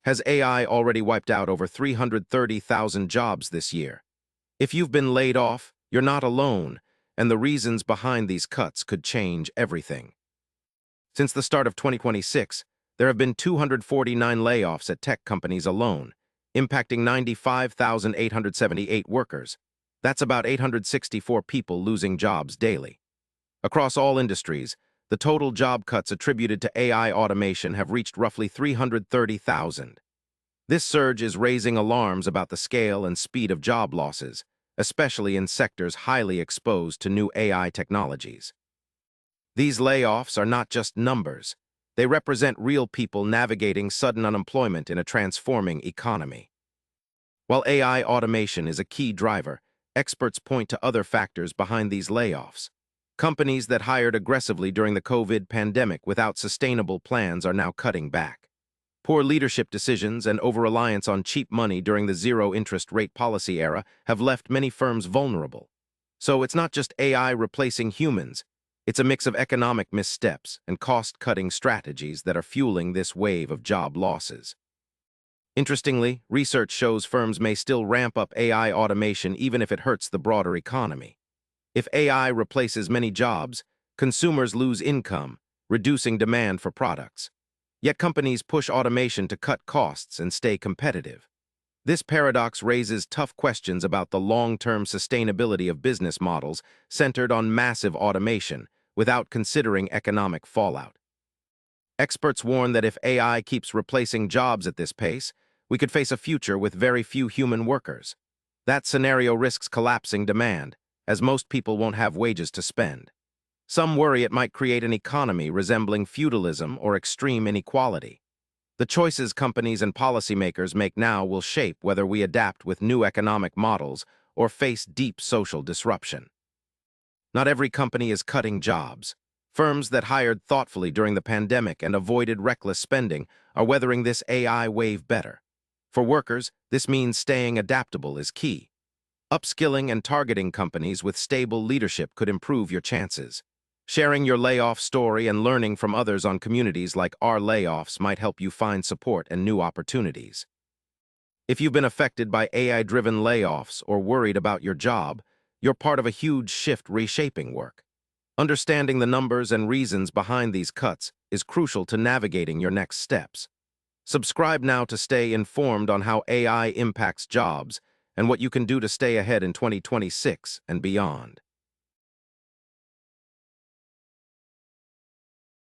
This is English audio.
Has AI already wiped out over 330,000 jobs this year? If you've been laid off, you're not alone, and the reasons behind these cuts could change everything. Since the start of 2026, there have been 249 layoffs at tech companies alone, impacting 95,878 workers. That's about 864 people losing jobs daily. Across all industries, the total job cuts attributed to AI automation have reached roughly 330,000. This surge is raising alarms about the scale and speed of job losses, especially in sectors highly exposed to new AI technologies. These layoffs are not just numbers. They represent real people navigating sudden unemployment in a transforming economy. While AI automation is a key driver, experts point to other factors behind these layoffs. Companies that hired aggressively during the COVID pandemic without sustainable plans are now cutting back. Poor leadership decisions and over-reliance on cheap money during the zero-interest rate policy era have left many firms vulnerable. So it's not just AI replacing humans. It's a mix of economic missteps and cost-cutting strategies that are fueling this wave of job losses. Interestingly, research shows firms may still ramp up AI automation even if it hurts the broader economy. If AI replaces many jobs, consumers lose income, reducing demand for products. Yet companies push automation to cut costs and stay competitive. This paradox raises tough questions about the long-term sustainability of business models centered on massive automation without considering economic fallout. Experts warn that if AI keeps replacing jobs at this pace, we could face a future with very few human workers. That scenario risks collapsing demand, as most people won't have wages to spend. Some worry it might create an economy resembling feudalism or extreme inequality. The choices companies and policymakers make now will shape whether we adapt with new economic models or face deep social disruption. Not every company is cutting jobs. Firms that hired thoughtfully during the pandemic and avoided reckless spending are weathering this AI wave better. For workers, this means staying adaptable is key. Upskilling and targeting companies with stable leadership could improve your chances. Sharing your layoff story and learning from others on communities like Our Layoffs might help you find support and new opportunities. If you've been affected by AI-driven layoffs or worried about your job, you're part of a huge shift reshaping work. Understanding the numbers and reasons behind these cuts is crucial to navigating your next steps. Subscribe now to stay informed on how AI impacts jobs and what you can do to stay ahead in 2026 and beyond.